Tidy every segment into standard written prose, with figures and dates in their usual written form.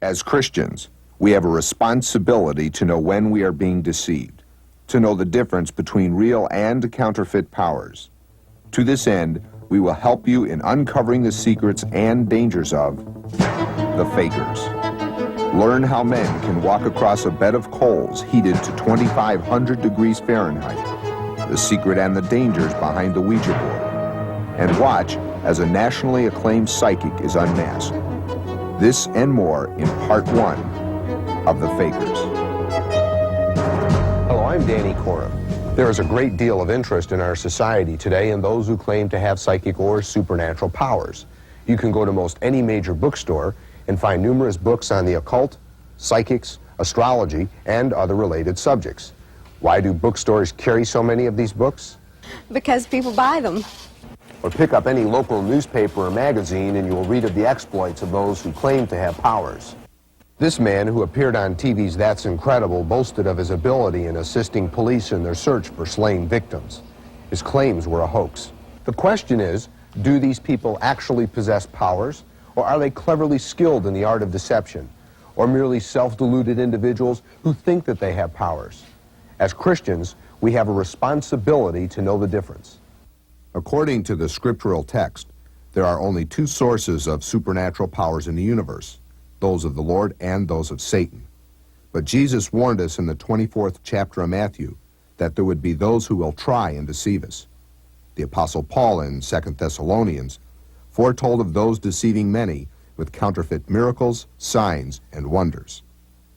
As Christians, we have a responsibility to know when we are being deceived, to know the difference between real and counterfeit powers. To this end, we will help you in uncovering the secrets and dangers of the fakers. Learn how men can walk across a bed of coals heated to 2,500 degrees Fahrenheit, the secret and the dangers behind the Ouija board, and watch as a nationally acclaimed psychic is unmasked. This and more in Part 1 of The Fakers. Hello, I'm Danny Cora. There is a great deal of interest in our society today in those who claim to have psychic or supernatural powers. You can go to most any major bookstore and find numerous books on the occult, psychics, astrology, and other related subjects. Why do bookstores carry so many of these books? Because people buy them. Or pick up any local newspaper or magazine and you will read of the exploits of those who claim to have powers. This man, who appeared on TV's That's Incredible, boasted of his ability in assisting police in their search for slain victims. His claims were a hoax. The question is, do these people actually possess powers, or are they cleverly skilled in the art of deception, or merely self-deluded individuals who think that they have powers? As Christians, we have a responsibility to know the difference. According to the scriptural text, there are only two sources of supernatural powers in the universe, those of the Lord and those of Satan. But Jesus warned us in the 24th chapter of Matthew that there would be those who will try and deceive us. The Apostle Paul in 2 Thessalonians foretold of those deceiving many with counterfeit miracles, signs, and wonders.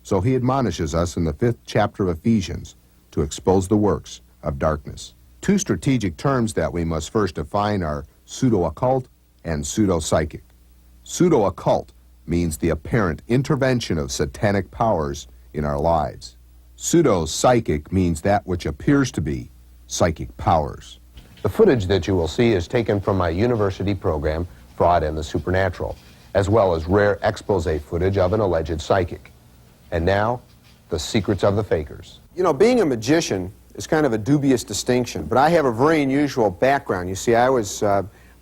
So he admonishes us in the 5th chapter of Ephesians to expose the works of darkness. Two strategic terms that we must first define are pseudo-occult and pseudo-psychic. Pseudo-occult means the apparent intervention of satanic powers in our lives. Pseudo-psychic means that which appears to be psychic powers. The footage that you will see is taken from my university program, Fraud and the Supernatural, as well as rare expose footage of an alleged psychic. And now, the secrets of the fakers. You know, being a magician is kind of a dubious distinction, but I have a very unusual background. You see, I was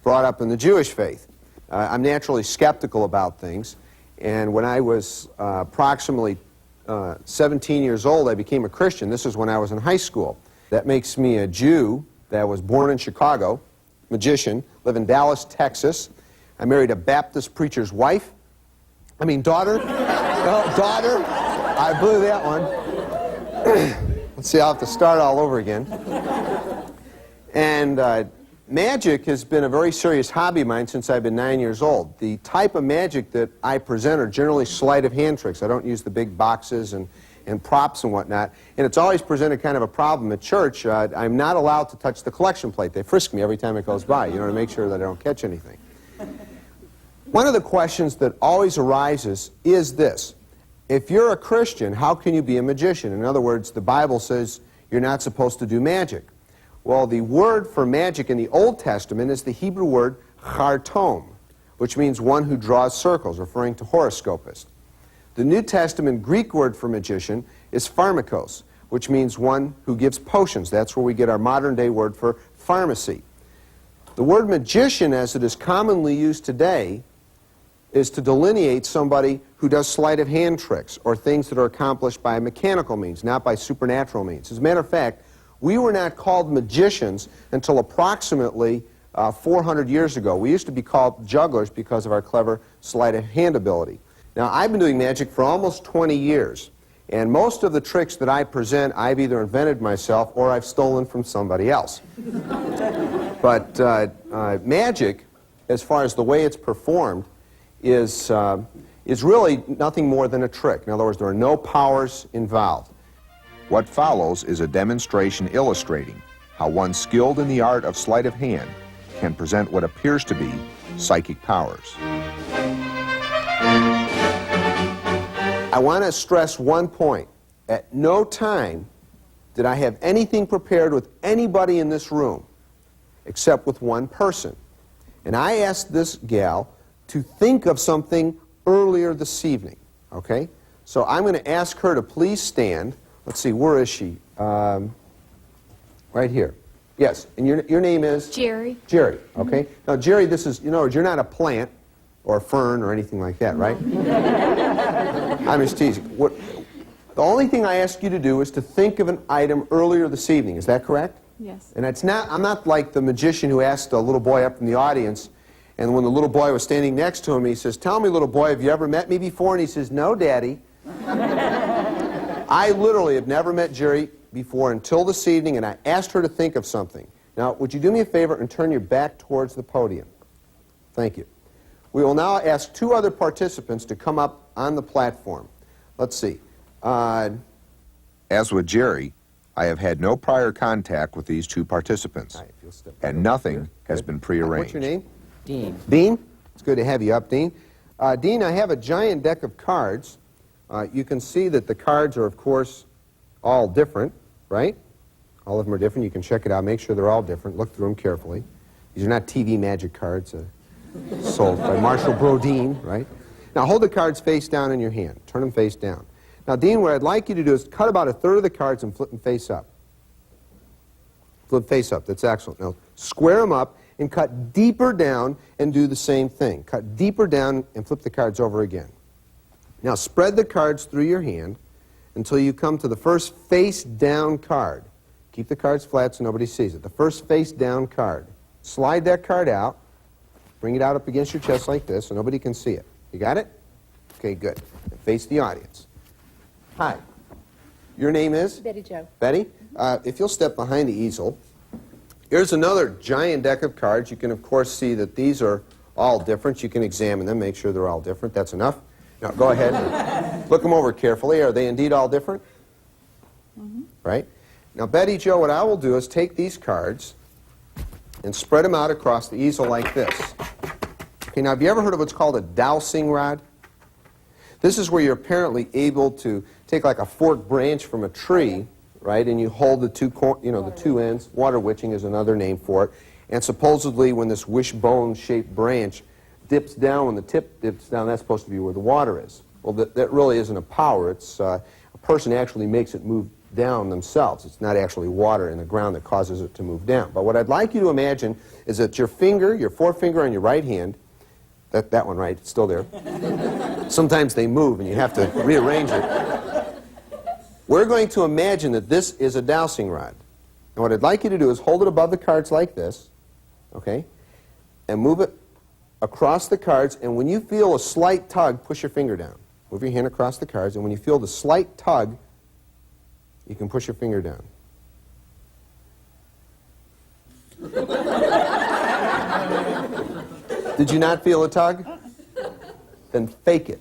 brought up in the Jewish faith. I'm naturally skeptical about things, and when I was approximately 17 years old, I became a Christian. This is when I was in high school. That makes me a Jew that was born in Chicago, magician, live in Dallas, Texas. I married a Baptist preacher's daughter. No, daughter. I blew that one. Let's see, I'll have to start all over again. And magic has been a very serious hobby of mine since I've been 9 years old. The type of magic that I present are generally sleight of hand tricks. I don't use the big boxes and props and whatnot. And it's always presented kind of a problem at church. I'm not allowed to touch the collection plate. They frisk me every time it goes by, to make sure that I don't catch anything. One of the questions that always arises is this. If you're a Christian, how can you be a magician? In other words, the Bible says you're not supposed to do magic. Well, the word for magic in the Old Testament is the Hebrew word chartom, which means one who draws circles, referring to horoscopist. The New Testament Greek word for magician is pharmakos, which means one who gives potions. That's where we get our modern-day word for pharmacy. The word magician, as it is commonly used today, is to delineate somebody who does sleight-of-hand tricks or things that are accomplished by mechanical means, not by supernatural means. As a matter of fact, we were not called magicians until approximately 400 years ago. We used to be called jugglers because of our clever sleight-of-hand ability. Now, I've been doing magic for almost 20 years, and most of the tricks that I present, I've either invented myself or I've stolen from somebody else. But magic, as far as the way it's performed, is really nothing more than a trick. In other words, there are no powers involved. What follows is a demonstration illustrating how one skilled in the art of sleight of hand can present what appears to be psychic powers. I want to stress one point. At no time did I have anything prepared with anybody in this room except with one person. And I asked this gal to think of something earlier this evening, okay? So I'm going to ask her to please stand. Let's see, where is she? Right here. Yes, and your name is? Jerry. Jerry, okay. Now, Jerry, this is, you're not a plant. or a fern or anything like that, right? I'm just teasing. The only thing I ask you to do is to think of an item earlier this evening. Is that correct? Yes. And I'm not like the magician who asked a little boy up from the audience, and when the little boy was standing next to him, he says, "Tell me, little boy, have you ever met me before?" And he says, "No, Daddy." I literally have never met Jerry before until this evening, and I asked her to think of something. Now, would you do me a favor and turn your back towards the podium? Thank you. We will now ask two other participants to come up on the platform. Let's see. As with Jerry, I have had no prior contact with these two participants, All right, if you'll step and right nothing here. has Good. been prearranged. What's your name? Dean. Dean? It's good to have you up, Dean. Dean, I have a giant deck of cards. You can see that the cards are, of course, all different, right? All of them are different. You can check it out. Make sure they're all different. Look through them carefully. These are not TV magic cards sold by Marshall Brodeen, right? Now, hold the cards face down in your hand. Turn them face down. Now, Dean, what I'd like you to do is cut about a third of the cards and flip them face up. Flip face up. That's excellent. Now, square them up and cut deeper down and do the same thing. Cut deeper down and flip the cards over again. Now, spread the cards through your hand until you come to the first face-down card. Keep the cards flat so nobody sees it. The first face-down card. Slide that card out. Bring it out up against your chest like this so nobody can see it. You got it? Okay, good. And face the audience. Hi. Your name is? Betty Jo. Betty? If you'll step behind the easel. Here's another giant deck of cards. You can, of course, see that these are all different. You can examine them, make sure they're all different. That's enough. Now, go ahead and look them over carefully. Are they indeed all different? Mm-hmm. Right? Now, Betty Jo, what I will do is take these cards and spread them out across the easel like this. Okay, now, have you ever heard of what's called a dowsing rod? This is where you're apparently able to take like a forked branch from a tree, right, and you hold the two ends. Water witching is another name for it. And supposedly, when this wishbone-shaped branch dips down, when the tip dips down, that's supposed to be where the water is. Well, that really isn't a power. It's a person actually makes it move down themselves. It's not actually water in the ground that causes it to move down. But what I'd like you to imagine is that your finger, your forefinger on your right hand, that one, right, it's still there. Sometimes they move and you have to rearrange it. We're going to imagine that this is a dowsing rod. And what I'd like you to do is hold it above the cards like this, okay, and move it across the cards, and when you feel a slight tug, push your finger down. Move your hand across the cards, and when you feel the slight tug, you can push your finger down. Did you not feel a tug? Then fake it.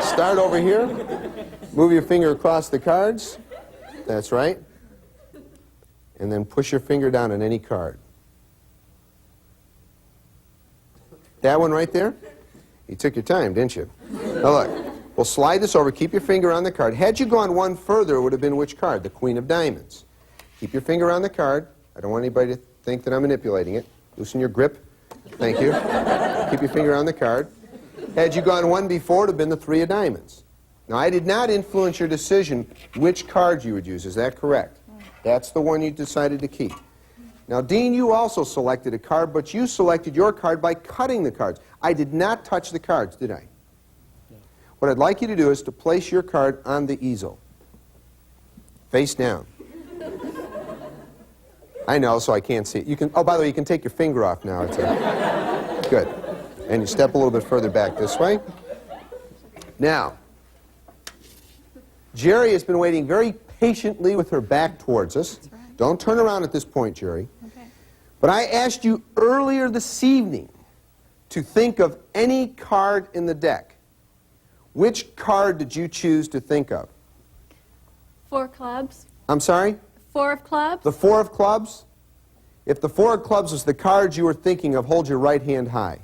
Start over here. Move your finger across the cards. That's right. And then push your finger down on any card. That one right there? You took your time, didn't you? Now look, we'll slide this over. Keep your finger on the card. Had you gone one further, it would have been which card? The Queen of Diamonds. Keep your finger on the card. I don't want anybody to think that I'm manipulating it. Loosen your grip. Thank you. Keep your finger on the card. Had you gone one before, it would have been the Three of Diamonds. Now, I did not influence your decision which card you would use. Is that correct? That's the one you decided to keep. Now, Dean, you also selected a card, but you selected your card by cutting the cards. I did not touch the cards, did I? No. What I'd like you to do is to place your card on the easel. Face down. I know, so I can't see it. You can. Oh, by the way, you can take your finger off now. Good. And you step a little bit further back this way. Now, Jerry has been waiting very patiently with her back towards us. That's right. Don't turn around at this point, Jerry. Okay. But I asked you earlier this evening to think of any card in the deck. Which card did you choose to think of? 4 clubs. I'm sorry? 4 of clubs. The 4 of clubs? If the 4 of clubs is the card you were thinking of, hold your right hand high.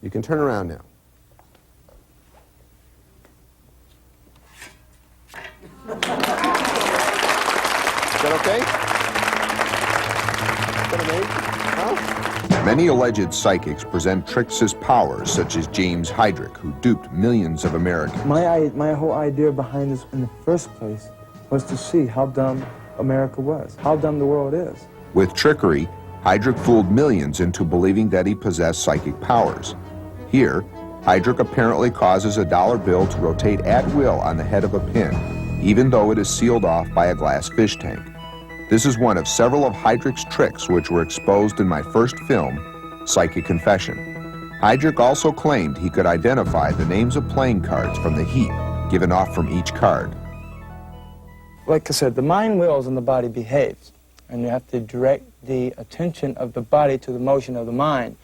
You can turn around now. Is that okay? Is that amazing? Huh? Many alleged psychics present tricks as powers, such as James Heydrich, who duped millions of Americans. My whole idea behind this in the first place was to see how dumb America was, how dumb the world is. With trickery, Heydrich fooled millions into believing that he possessed psychic powers. Here, Heydrich apparently causes a dollar bill to rotate at will on the head of a pin, even though it is sealed off by a glass fish tank. This is one of several of Heydrich's tricks which were exposed in my first film, Psychic Confession. Heydrich also claimed he could identify the names of playing cards from the heat given off from each card. Like I said, the mind wills and the body behaves. And you have to direct the attention of the body to the motion of the mind.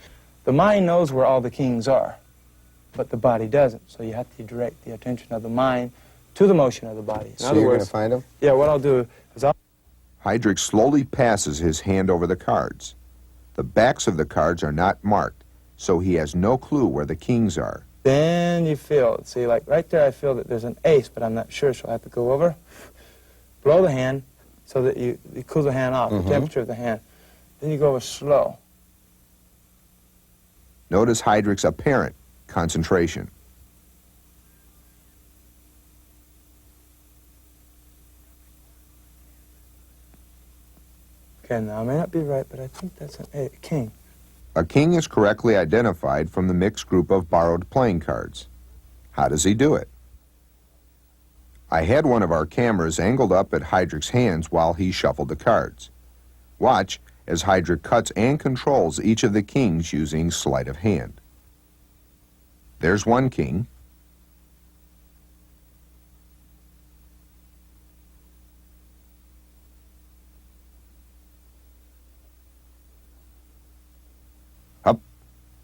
The mind knows where all the kings are, but the body doesn't. So you have to direct the attention of the mind to the motion of the body. So you're going to find them? Yeah, what I'll do is Heydrich slowly passes his hand over the cards. The backs of the cards are not marked, so he has no clue where the kings are. Then you feel it. See, like right there I feel that there's an ace, but I'm not sure, so I have to go over, blow the hand, so that you cool the hand off, the temperature of the hand. Then you go over slow. Notice Heydrich's apparent concentration. Okay, now I may not be right, but I think that's a king. A king is correctly identified from the mixed group of borrowed playing cards. How does he do it? I had one of our cameras angled up at Heydrich's hands while he shuffled the cards. Watch as Heydrich cuts and controls each of the kings using sleight of hand. There's one king. Up,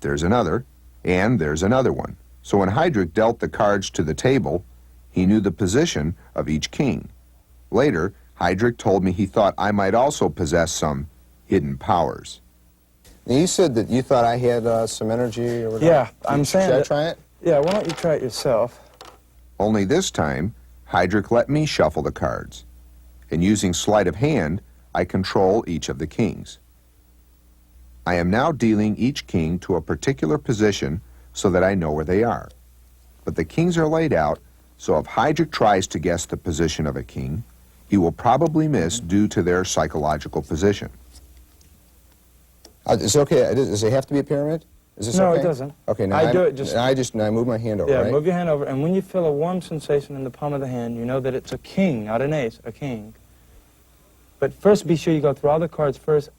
there's another, and there's another one. So when Heydrich dealt the cards to the table, he knew the position of each king. Later, Heydrich told me he thought I might also possess some hidden powers. Now, you said that you thought I had some energy or whatever. Yeah, I'm saying Should I that- try it? Yeah, why don't you try it yourself? Only this time, Heydrich let me shuffle the cards. And using sleight of hand, I control each of the kings. I am now dealing each king to a particular position so that I know where they are. But the kings are laid out, so if Heydrich tries to guess the position of a king, he will probably miss due to their psychological position. Is it okay? Does it have to be a pyramid? Is this No, okay? it doesn't. Okay, now I do it just- now I move my hand over, Yeah, right? move your hand over, and when you feel a warm sensation in the palm of the hand, you know that it's a king, not an ace, a king. But first, be sure you go through all the cards first,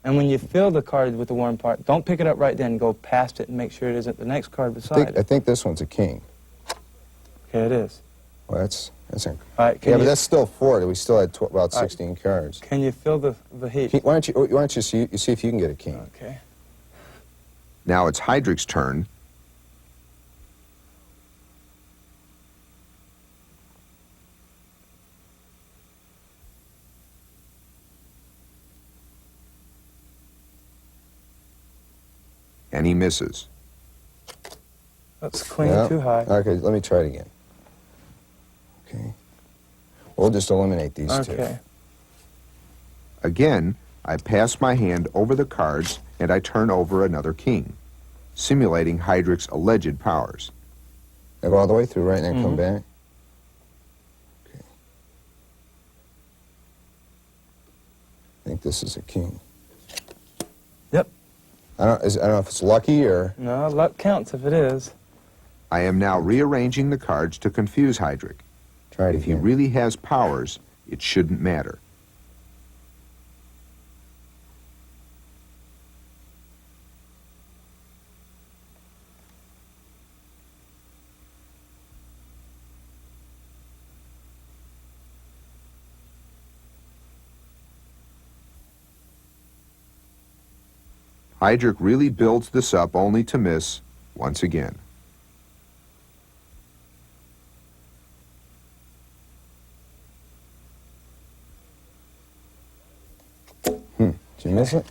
and when you feel the card with the warm part, don't pick it up right then. Go past it and make sure it isn't the next card beside I it. think this one's a king. Okay, it is. Well, that's All right, yeah, but that's still 4. We still had about 16 cards. Can you feel the heat? Why don't you see if you can get a king? Okay. Now it's Heydrich's turn. And he misses. That's queen Yeah. too high. Okay, let me try it again. Okay. We'll just eliminate these two. Okay. Again, I pass my hand over the cards and I turn over another king, simulating Heydrich's alleged powers. Now go all the way through, right, and then come back. Okay. I think this is a king. Yep. I don't know if it's lucky or... No, luck counts if it is. I am now rearranging the cards to confuse Heydrich. Try it If he again. really has powers, it shouldn't matter. Heydrich really builds this up only to miss once again. Did you miss it?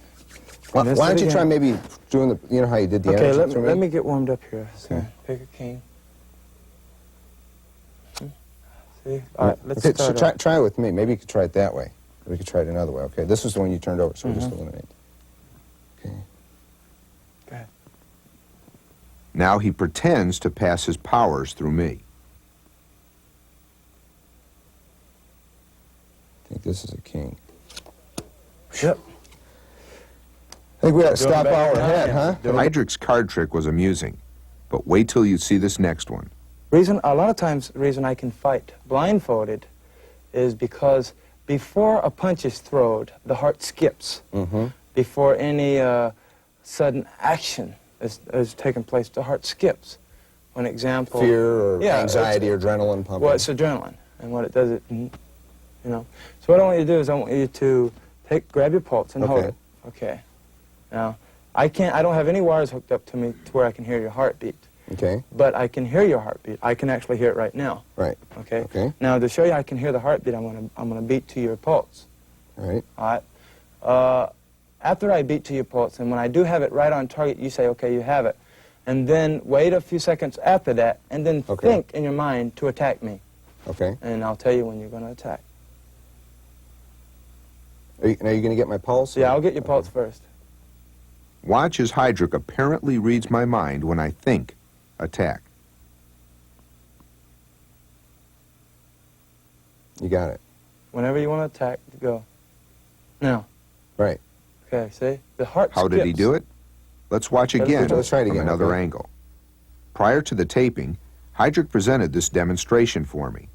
Why missed don't it you try again. maybe doing the, you know how you did the Okay, energy through let me get warmed up here. So, Okay. pick a king. See? All right, let's Okay, so start. try it with me. Maybe you could try it that way. We could try it another way. Okay, this is the one you turned over, so we'll just eliminate. Okay. Go ahead. Now he pretends to pass his powers through me. I think this is a king. Yep. think we ought to Doing stop better our than I head, am. huh? Heydrich's card trick was amusing, but wait till you see this next one. A lot of times, the reason I can fight blindfolded is because before a punch is thrown, the heart skips. Before any sudden action is taking place, the heart skips. One example. Fear or Yeah, anxiety or adrenaline pumping. Well, it's adrenaline, and what it does, you know. So what I want you to do is I want you to grab your pulse and hold Okay. it. Okay. Now, I don't have any wires hooked up to me to where I can hear your heartbeat. Okay. But I can hear your heartbeat. I can actually hear it right now. Right. Okay. Okay. Now, to show you I can hear the heartbeat, I'm gonna beat to your pulse. All right. All right. After I beat to your pulse, and when I do have it right on target, you say, okay, you have it. And then wait a few seconds after that, and then Okay. think in your mind to attack me. Okay. And I'll tell you when you're going to attack. Now you're going to get my pulse? Yeah, I'll get your pulse first. Watch as Heydrich apparently reads my mind when I think attack. You got it. Whenever you want to attack, go. Now. Right. Okay, see? The heart How did he skips. do it? Let's watch again Let's try it from again, another okay. angle. Prior to the taping, Heydrich presented this demonstration for me.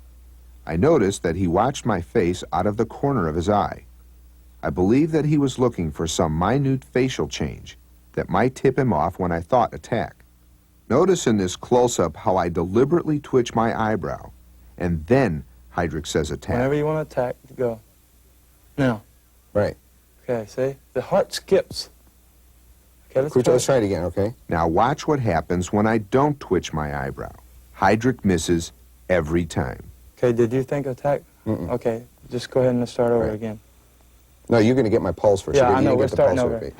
I noticed that he watched my face out of the corner of his eye. I believe that he was looking for some minute facial change that might tip him off when I thought attack. Notice in this close-up how I deliberately twitch my eyebrow, and then Heydrich says attack. Whenever you want to attack, go. Now. Right. Okay, see? The heart skips. Okay, Let's try it again, okay? Now watch what happens when I don't twitch my eyebrow. Heydrich misses every time. Okay, did you think attack? Mm-mm. Okay, just go ahead and start over Right. again. No, you're going to get my pulse first. Yeah, so I you know, get we're the starting pulse over. rate.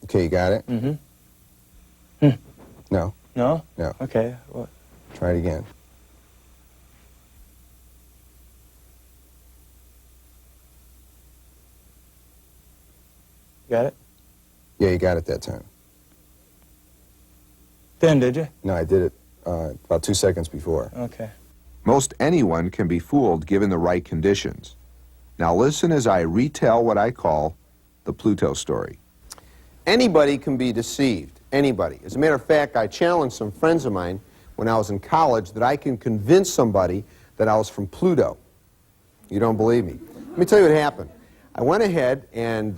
Okay, you got it? Mm-hmm. No. No? No. Okay, what? Try it again. Got it? Yeah, you got it that time. Then, did you? No, I did it about 2 seconds before. Okay. Most anyone can be fooled given the right conditions. Now listen as I retell what I call the Pluto story. Anybody can be deceived. Anybody. As a matter of fact, I challenged some friends of mine when I was in college that I can convince somebody that I was from Pluto. You don't believe me. Let me tell you what happened. I went ahead and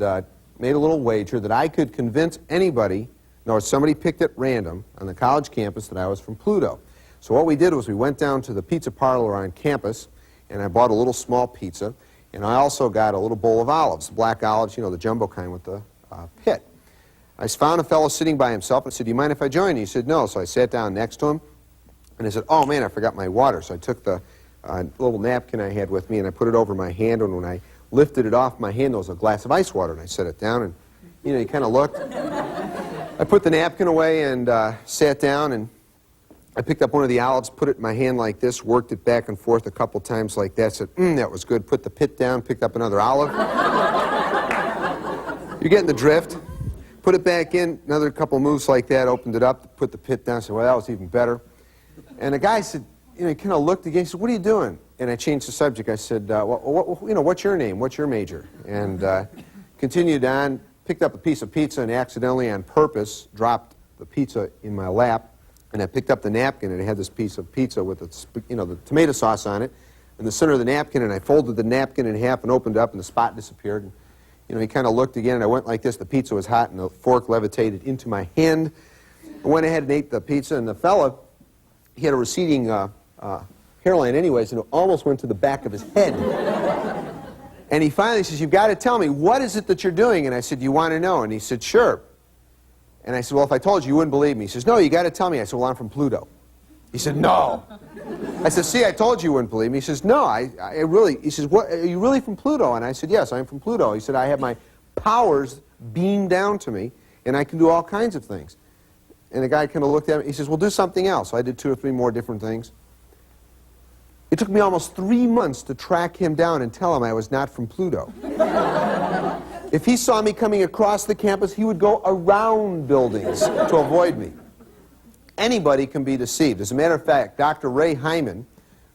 made a little wager that I could convince anybody, or somebody picked at random on the college campus, that I was from Pluto. So what we did was we went down to the pizza parlor on campus, and I bought a little small pizza, and I also got a little bowl of olives, black olives, you know, the jumbo kind with the pit. I found a fellow sitting by himself and said, "Do you mind if I join you?" He said, "No." So I sat down next to him, and I said, "Oh man, I forgot my water." So I took the little napkin I had with me, and I put it over my hand, and when I lifted it off my hand, there was a glass of ice water, and I set it down, and you know, he kind of looked. I put the napkin away and sat down, and I picked up one of the olives, put it in my hand like this, worked it back and forth a couple times like that, said, that was good, put the pit down, picked up another olive. You're getting the drift. Put it back in, another couple moves like that, opened it up, put the pit down, said, well, that was even better. And the guy said, you know, he kind of looked again, he said, what are you doing? And I changed the subject. I said, what's your name? What's your major? And continued on, picked up a piece of pizza and accidentally on purpose dropped the pizza in my lap. And I picked up the napkin and it had this piece of pizza with the tomato sauce on it in the center of the napkin, and I folded the napkin in half and opened it up and the spot disappeared. And, you know, he kind of looked again and I went like this. The pizza was hot and the fork levitated into my hand. I went ahead and ate the pizza, and the fella, he had a receding hairline anyways, and it almost went to the back of his head. And he finally says, you've got to tell me, what is it that you're doing? And I said, you want to know? And he said, sure. And I said, well, if I told you, you wouldn't believe me. He says, no, you got to tell me. I said, well, I'm from Pluto. He said, no. I said, see, I told you you wouldn't believe me. He says, no, I really, he says, what, are you really from Pluto? And I said, yes, I'm from Pluto. He said, I have my powers beamed down to me, and I can do all kinds of things. And the guy kind of looked at me. He says, well, do something else. So I did 2 or 3 more different things. It took me almost 3 months to track him down and tell him I was not from Pluto. If he saw me coming across the campus, he would go around buildings to avoid me. Anybody can be deceived. As a matter of fact, Dr. Ray Hyman,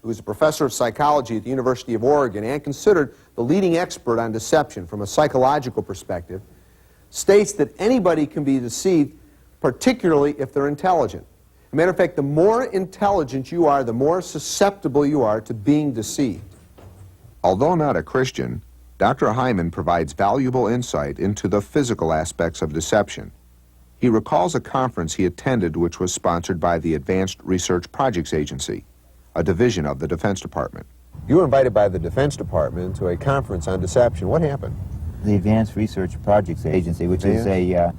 who is a professor of psychology at the University of Oregon and considered the leading expert on deception from a psychological perspective, states that anybody can be deceived, particularly if they're intelligent. As a matter of fact, the more intelligent you are, the more susceptible you are to being deceived. Although not a Christian, Dr. Hyman provides valuable insight into the physical aspects of deception. He recalls a conference he attended which was sponsored by the Advanced Research Projects Agency, a division of the Defense Department. You were invited by the Defense Department to a conference on deception. What happened? The Advanced Research Projects Agency, which is a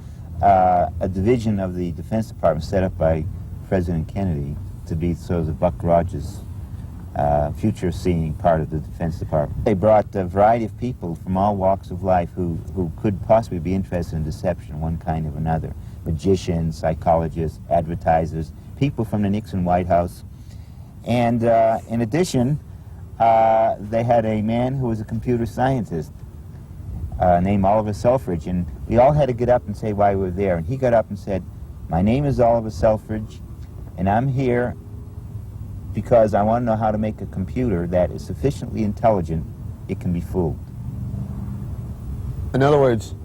division of the Defense Department set up by President Kennedy to be sort of the Buck Rogers future-seeing part of the Defense Department. They brought a variety of people from all walks of life who could possibly be interested in deception, one kind or another. Magicians, psychologists, advertisers, people from the Nixon White House. And in addition, they had a man who was a computer scientist named Oliver Selfridge, and we all had to get up and say why we were there. And he got up and said, "My name is Oliver Selfridge, and I'm here because I want to know how to make a computer that is sufficiently intelligent it can be fooled." In other words,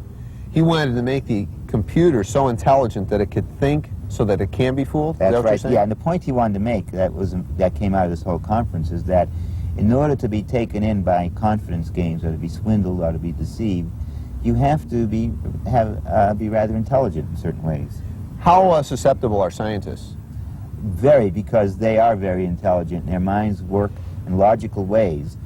he wanted to make the computer so intelligent that it could think so that it can be fooled? Is that That's what you're right. saying? Yeah, and the point he wanted to make that came out of this whole conference is that in order to be taken in by confidence games or to be swindled or to be deceived, you have to be rather intelligent in certain ways. How susceptible are scientists? Very, because they are very intelligent and their minds work in logical ways.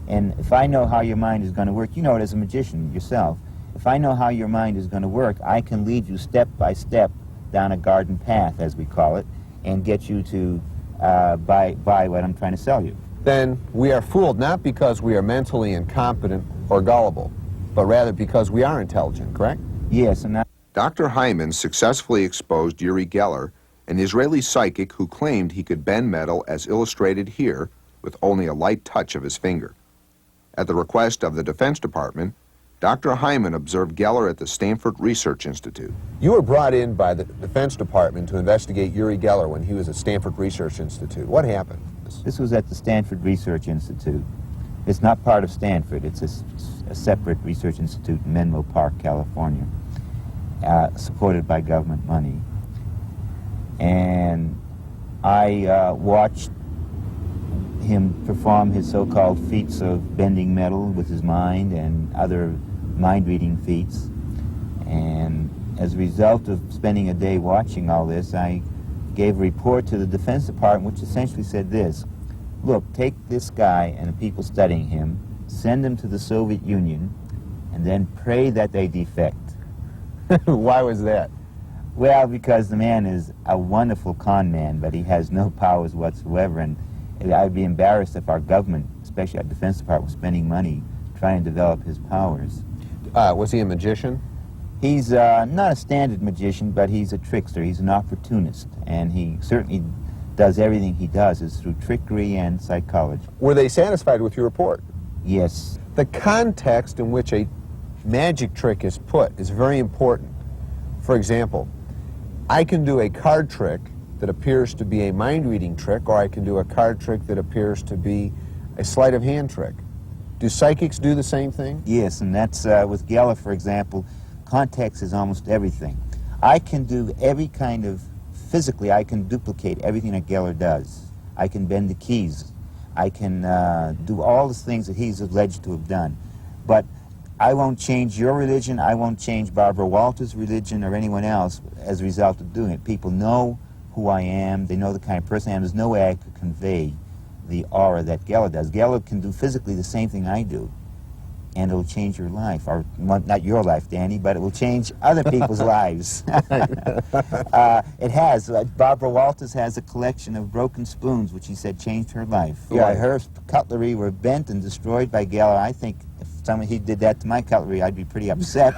And if I know how your mind is going to work, you know it as a magician yourself, if I know how your mind is going to work, I can lead you step by step down a garden path, as we call it, and get you to buy what I'm trying to sell you. Then we are fooled not because we are mentally incompetent or gullible, but rather because we are intelligent, correct? Yes, and that Dr. Hyman successfully exposed Uri Geller, an Israeli psychic who claimed he could bend metal as illustrated here with only a light touch of his finger. At the request of the Defense Department, Dr. Hyman observed Geller at the Stanford Research Institute. You were brought in by the Defense Department to investigate Uri Geller when he was at Stanford Research Institute. What happened? This was at the Stanford Research Institute. It's not part of Stanford. It's a separate research institute in Menlo Park, California, supported by government money. And I watched him perform his so-called feats of bending metal with his mind and other mind-reading feats. And as a result of spending a day watching all this, I gave a report to the Defense Department which essentially said this: look, take this guy and the people studying him, send him to the Soviet Union, and then pray that they defect. Why was that? Well, because the man is a wonderful con man, but he has no powers whatsoever, and I'd be embarrassed if our government, especially our Defense Department, was spending money trying to develop his powers. Was he a magician? He's not a standard magician, but he's a trickster. He's an opportunist, and he certainly does everything he does is through trickery and psychology. Were they satisfied with your report? Yes. The context in which a magic trick is put is very important. For example, I can do a card trick that appears to be a mind-reading trick, or I can do a card trick that appears to be a sleight of hand trick. Do psychics do the same thing? Yes, and that's with Geller, for example, context is almost everything. I can do every kind of, physically, I can duplicate everything that Geller does. I can bend the keys. I can do all the things that he's alleged to have done. But I won't change your religion, I won't change Barbara Walters' religion or anyone else as a result of doing it. People know who I am, they know the kind of person I am. There's no way I could convey the aura that Geller does. Geller can do physically the same thing I do, and it'll change your life, or not your life, Danny, but it will change other people's lives. It has. Barbara Walters has a collection of broken spoons, which he said changed her life. Yeah, her cutlery were bent and destroyed by Geller. I think if he did that to my cutlery, I'd be pretty upset.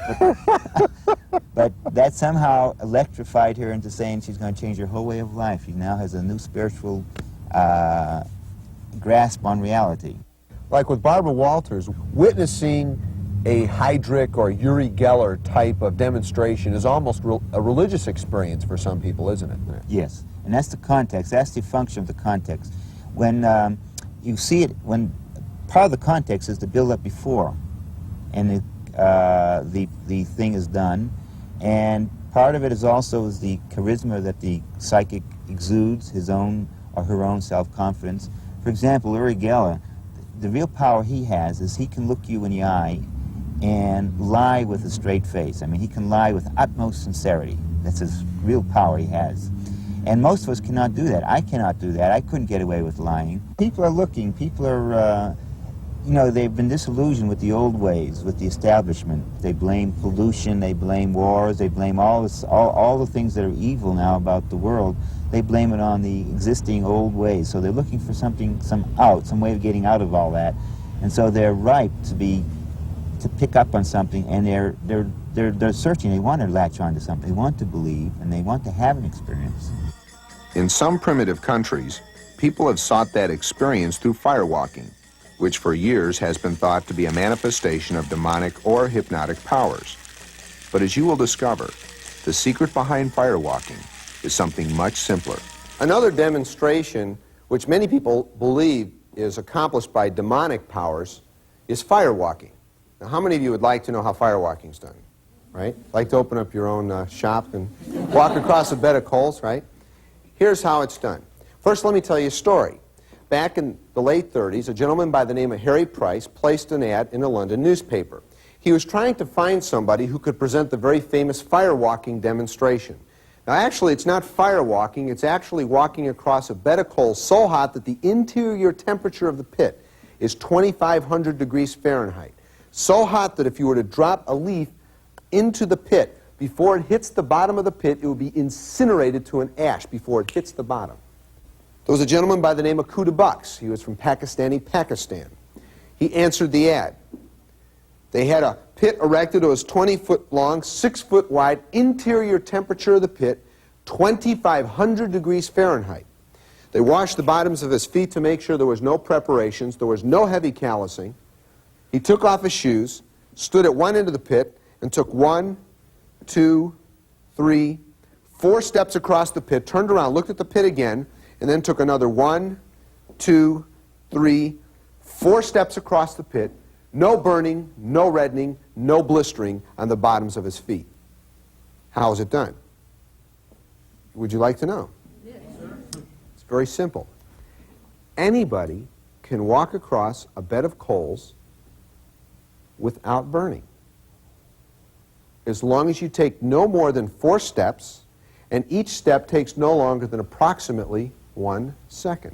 But that somehow electrified her into saying she's going to change her whole way of life. She now has a new spiritual grasp on reality. Like with Barbara Walters, witnessing a Heydrich or Uri Geller type of demonstration is almost a religious experience for some people, isn't it? Yes, and that's the context. That's the function of the context. When you see it when part of the context is the build-up before, and the thing is done, and part of it is also the charisma that the psychic exudes, his own or her own self-confidence. For example, Uri Geller, the real power he has is he can look you in the eye and lie with a straight face. I mean, he can lie with utmost sincerity. That's his real power he has. And most of us cannot do that. I cannot do that. I couldn't get away with lying. People are looking. People are, you know, they've been disillusioned with the old ways, with the establishment. They blame pollution, they blame wars, they blame all the things that are evil now about the world. They blame it on the existing old ways. So they're looking for something, some way of getting out of all that. And so they're ripe to pick up on something, and they're searching. They want to latch onto something. They want to believe, and they want to have an experience. In some primitive countries, people have sought that experience through firewalking, which for years has been thought to be a manifestation of demonic or hypnotic powers. But as you will discover, the secret behind firewalking is something much simpler. Another demonstration, which many people believe is accomplished by demonic powers, is firewalking. Now, how many of you would like to know how firewalking is done? Right? Like to open up your own shop and walk across a bed of coals, right? Here's how it's done. First, let me tell you a story. Back in the late 30s, a gentleman by the name of Harry Price placed an ad in a London newspaper. He was trying to find somebody who could present the very famous firewalking demonstration. Now, actually, it's not firewalking. It's actually walking across a bed of coals so hot that the interior temperature of the pit is 2,500 degrees Fahrenheit. So hot that if you were to drop a leaf into the pit, before it hits the bottom of the pit, it will be incinerated to an ash before it hits the bottom. There was a gentleman by the name of Kuda Bucks. He was from Pakistan. He answered the ad. They had a pit erected. It was 20 foot long, 6 foot wide, interior temperature of the pit, 2,500 degrees Fahrenheit. They washed the bottoms of his feet to make sure there was no preparations, there was no heavy callousing. He took off his shoes, stood at one end of the pit, and took 1, 2, 3, 4 steps across the pit, turned around, looked at the pit again, and then took another 1, 2, 3, 4 steps across the pit. No burning, no reddening, no blistering on the bottoms of his feet. How is it done? Would you like to know? Yes, sir. It's very simple. Anybody can walk across a bed of coals without burning, as long as you take no more than 4 steps, and each step takes no longer than approximately 1 second.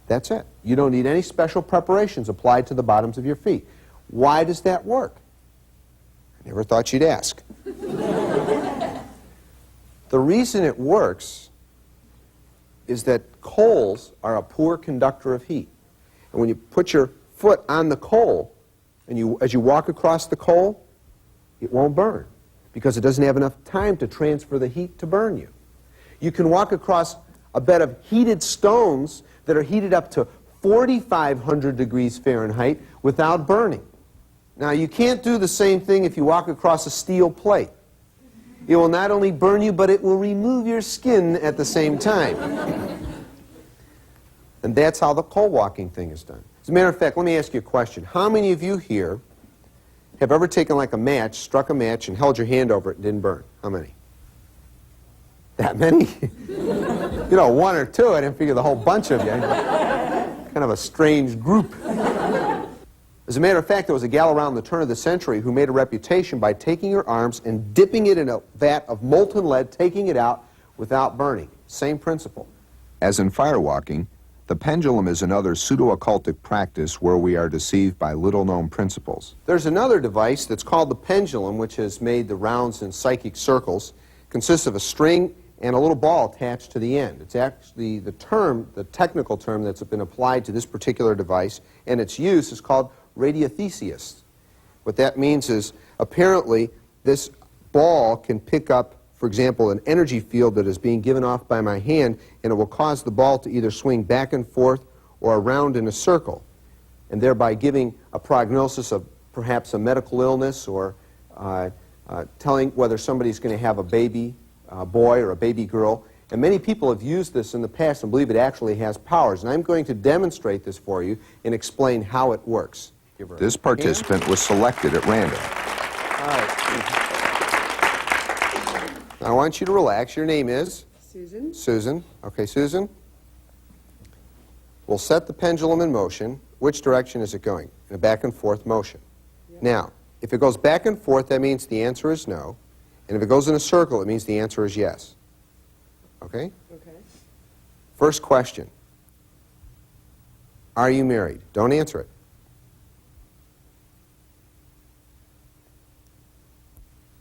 That's it. You don't need any special preparations applied to the bottoms of your feet. Why does that work? I never thought you'd ask. The reason it works is that coals are a poor conductor of heat. And when you put your foot on the coal, and as you walk across the coal, it won't burn because it doesn't have enough time to transfer the heat to burn you. You can walk across a bed of heated stones that are heated up to 4,500 degrees Fahrenheit without burning. Now, you can't do the same thing if you walk across a steel plate. It will not only burn you, but it will remove your skin at the same time. And that's how the coal walking thing is done. As a matter of fact, let me ask you a question. How many of you here have ever taken like a match, struck a match, and held your hand over it and didn't burn? How many? That many? You know, 1 or 2. I didn't figure the whole bunch of you. Kind of a strange group. As a matter of fact, there was a gal around the turn of the century who made a reputation by taking her arms and dipping it in a vat of molten lead, taking it out without burning. Same principle. As in firewalking, the pendulum is another pseudo-occultic practice where we are deceived by little-known principles. There's another device that's called the pendulum, which has made the rounds in psychic circles. It consists of a string and a little ball attached to the end. It's actually the technical term that's been applied to this particular device, and its use is called radiothesia. What that means is, apparently, this ball can pick up, for example, an energy field that is being given off by my hand, and it will cause the ball to either swing back and forth or around in a circle, and thereby giving a prognosis of perhaps a medical illness or telling whether somebody's going to have a baby boy or a baby girl. And many people have used this in the past and believe it actually has powers. And I'm going to demonstrate this for you and explain how it works. Give her a This hand. participant was selected at random. All right. Now I want you to relax. Your name is? Susan. Susan. Okay, Susan. We'll set the pendulum in motion. Which direction is it going? In a back and forth motion. Yep. Now, if it goes back and forth, that means the answer is no. And if it goes in a circle, it means the answer is yes. Okay? Okay. First question. Are you married? Don't answer it.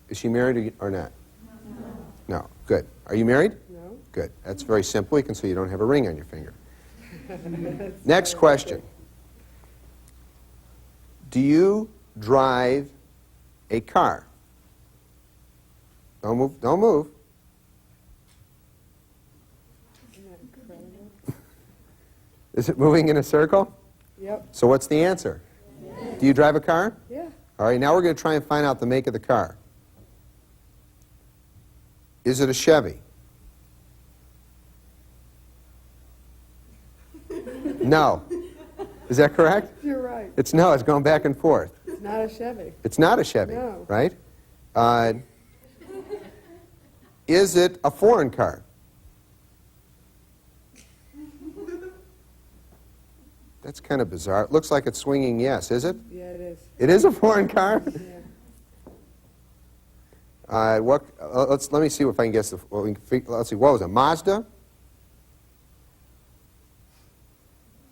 Is she married or not? No. No. Good. Are you married? No. Good. That's very simple. You can see you don't have a ring on your finger. Next question. Do you drive a car? Don't move. Don't move. Isn't that incredible? Is it moving in a circle? Yep. So what's the answer? Do you drive a car? Yeah. All right, now we're going to try and find out the make of the car. Is it a Chevy? No. Is that correct? You're right. It's no, it's going back and forth. It's not a Chevy. It's not a Chevy, No. right? Is it a foreign car? That's kind of bizarre. It looks like it's swinging yes, is it? Yeah, it is. It is a foreign car? Yeah. Let me see if I can guess. Let's see, what was it, Mazda?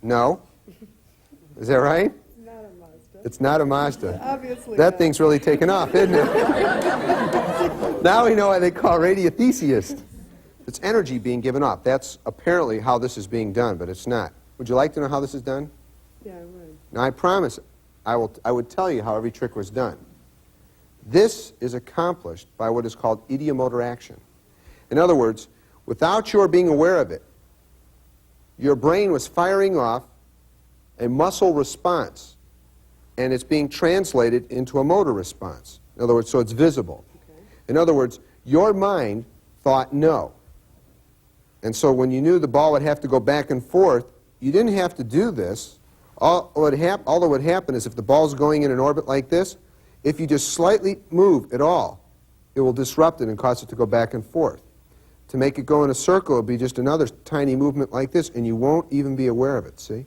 No? Is that right? It's not a Mazda. It's not a Mazda. Obviously That not. thing's really taken off, isn't it? Now we know why they call radiothesiist. It's energy being given off. That's apparently how this is being done, but it's not. Would you like to know how this is done? Yeah, I would. Now I promise I would tell you how every trick was done. This is accomplished by what is called ideomotor action. In other words, without your being aware of it, your brain was firing off a muscle response, and it's being translated into a motor response. In other words, so it's visible. Okay. In other words, your mind thought no. And so when you knew the ball would have to go back and forth, you didn't have to do this. All that would happen is if the ball's going in an orbit like this, if you just slightly move at all, it will disrupt it and cause it to go back and forth. To make it go in a circle, it'll be just another tiny movement like this, and you won't even be aware of it, see?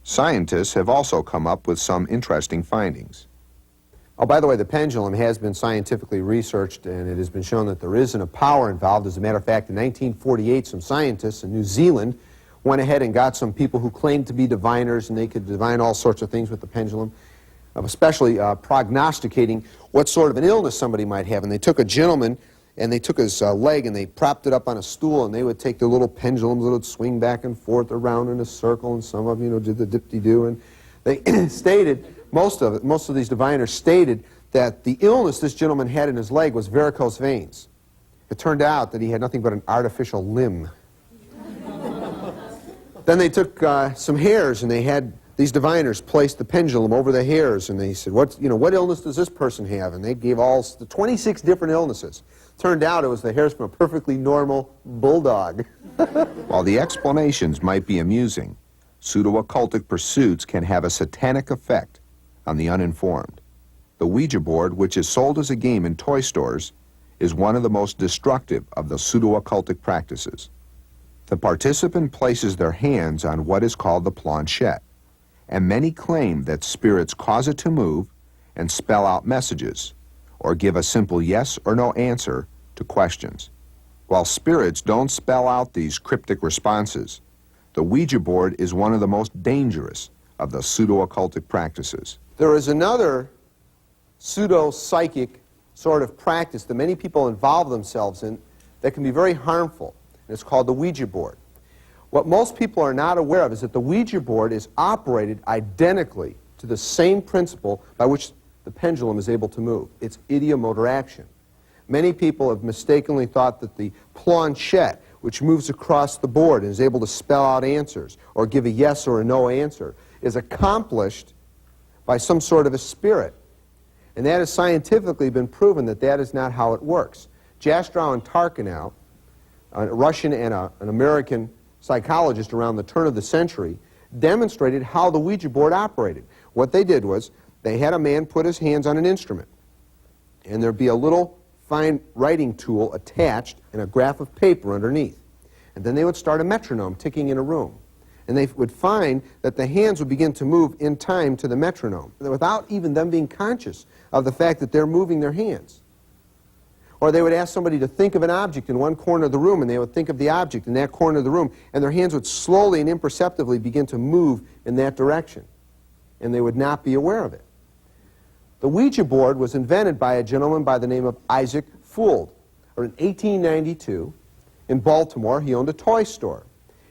Scientists have also come up with some interesting findings. Oh, by the way, the pendulum has been scientifically researched, and it has been shown that there isn't a power involved. As a matter of fact, in 1948, some scientists in New Zealand went ahead and got some people who claimed to be diviners, and they could divine all sorts of things with the pendulum, especially prognosticating what sort of an illness somebody might have. And they took a gentleman, and they took his leg, and they propped it up on a stool, and they would take their little pendulums that would swing back and forth around in a circle, and some of them, did the dip-de-doo, and they stated, most of these diviners stated that the illness this gentleman had in his leg was varicose veins. It turned out that he had nothing but an artificial limb. Then they took some hairs, and they had these diviners place the pendulum over the hairs, and they said, what illness does this person have? And they gave all the 26 different illnesses. Turned out it was the hairs from a perfectly normal bulldog. While the explanations might be amusing, pseudo-occultic pursuits can have a satanic effect on the uninformed. The Ouija board, which is sold as a game in toy stores, is one of the most destructive of the pseudo-occultic practices. The participant places their hands on what is called the planchette, and many claim that spirits cause it to move and spell out messages, or give a simple yes or no answer to questions. While spirits don't spell out these cryptic responses, the Ouija board is one of the most dangerous of the pseudo-occultic practices. There is another pseudo-psychic sort of practice that many people involve themselves in that can be very harmful, and it's called the Ouija board. What most people are not aware of is that the Ouija board is operated identically to the same principle by which the pendulum is able to move. It's ideomotor action. Many people have mistakenly thought that the planchette, which moves across the board and is able to spell out answers or give a yes or a no answer, is accomplished by some sort of a spirit. And that has scientifically been proven that that is not how it works. Jastrow and Tarkanow a Russian and an American psychologist around the turn of the century, demonstrated how the Ouija board operated. What they did was they had a man put his hands on an instrument, and there'd be a little fine writing tool attached and a graph of paper underneath. And then they would start a metronome ticking in a room. And they would find that the hands would begin to move in time to the metronome, without even them being conscious of the fact that they're moving their hands. Or they would ask somebody to think of an object in one corner of the room, and they would think of the object in that corner of the room, and their hands would slowly and imperceptibly begin to move in that direction. And they would not be aware of it. The Ouija board was invented by a gentleman by the name of Isaac Fuld. In 1892, in Baltimore, he owned a toy store.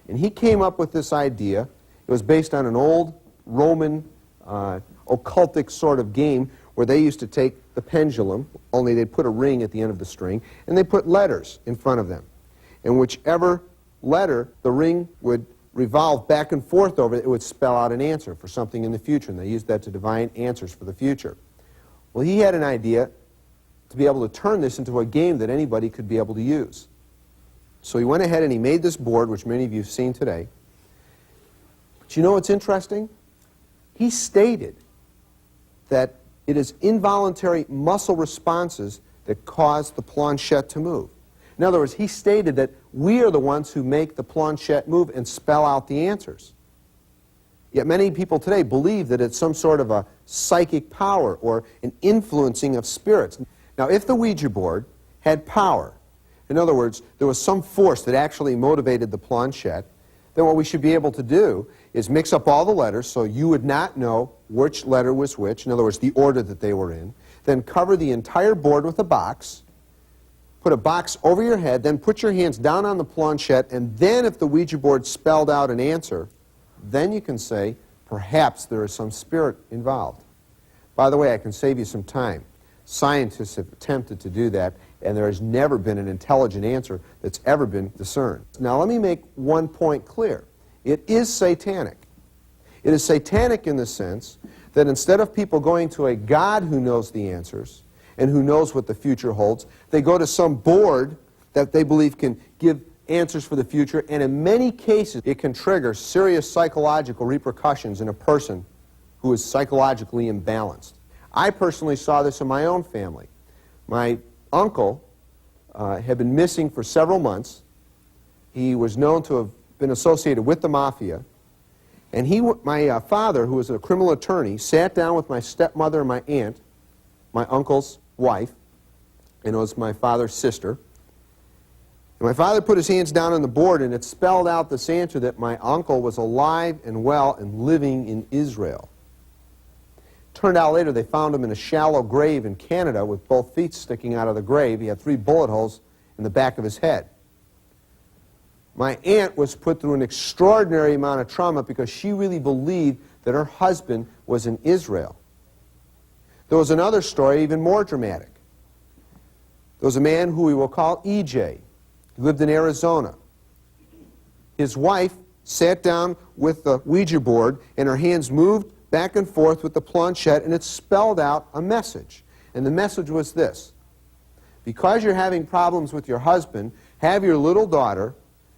And he came up with this idea. It was based on an old Roman occultic sort of game where they used to take the pendulum, only they'd put a ring at the end of the string, and they put letters in front of them. And whichever letter the ring would revolve back and forth over, it would spell out an answer for something in the future, and they used that to divine answers for the future. Well, he had an idea to be able to turn this into a game that anybody could be able to use. So he went ahead and he made this board, which many of you have seen today. But you know what's interesting? He stated that it is involuntary muscle responses that cause the planchette to move. In other words, he stated that we are the ones who make the planchette move and spell out the answers. Yet many people today believe that it's some sort of a psychic power or an influencing of spirits. Now, if the Ouija board had power, in other words, there was some force that actually motivated the planchette, then what we should be able to do is mix up all the letters so you would not know which letter was which, in other words, the order that they were in, then cover the entire board with a box, put a box over your head, then put your hands down on the planchette, and then if the Ouija board spelled out an answer, then you can say, perhaps there is some spirit involved. By the way, I can save you some time. Scientists have attempted to do that, and there has never been an intelligent answer that's ever been discerned. Now, let me make one point clear. It is satanic. It is satanic in the sense that instead of people going to a God who knows the answers and who knows what the future holds, they go to some board that they believe can give answers for the future, and in many cases it can trigger serious psychological repercussions in a person who is psychologically imbalanced. I personally saw this in my own family. My uncle had been missing for several months. He was known to have been associated with the mafia. And my father, who was a criminal attorney, sat down with my stepmother and my aunt, my uncle's wife, and it was my father's sister. And my father put his hands down on the board, and it spelled out this answer that my uncle was alive and well and living in Israel. Turned out later they found him in a shallow grave in Canada with both feet sticking out of the grave. He had 3 bullet holes in the back of his head. My aunt was put through an extraordinary amount of trauma because she really believed that her husband was in Israel. There was another story even more dramatic. There was a man who we will call EJ. He lived in Arizona. His wife sat down with the Ouija board and her hands moved back and forth with the planchette, and it spelled out a message. And the message was this: because you're having problems with your husband, have your little daughter,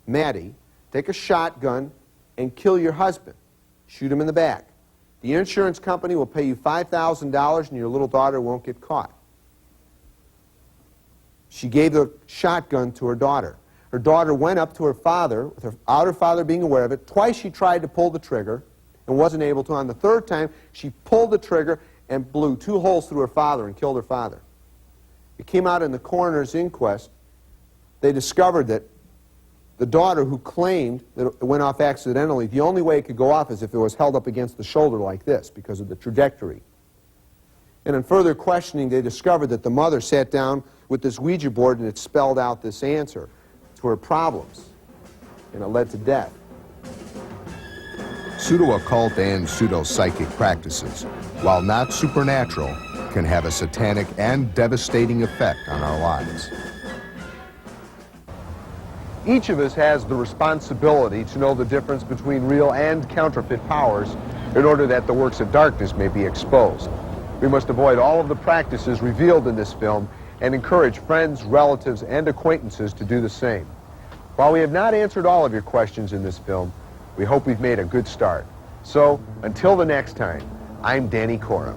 Maddie, take a shotgun and kill your husband. Shoot him in the back. The insurance company will pay you $5,000 and your little daughter won't get caught. She gave the shotgun to her daughter. Her daughter went up to her father, without her father being aware of it. Twice she tried to pull the trigger and wasn't able to. On the third time, she pulled the trigger and blew 2 holes through her father and killed her father. It came out in the coroner's inquest. They discovered that the daughter, who claimed that it went off accidentally, the only way it could go off is if it was held up against the shoulder like this because of the trajectory. And in further questioning, they discovered that the mother sat down with this Ouija board and it spelled out this answer to her problems, and it led to death. Pseudo-occult and pseudo-psychic practices, while not supernatural, can have a satanic and devastating effect on our lives. Each of us has the responsibility to know the difference between real and counterfeit powers in order that the works of darkness may be exposed. We must avoid all of the practices revealed in this film and encourage friends, relatives, and acquaintances to do the same. While we have not answered all of your questions in this film, we hope we've made a good start. So, until the next time, I'm Danny Cora.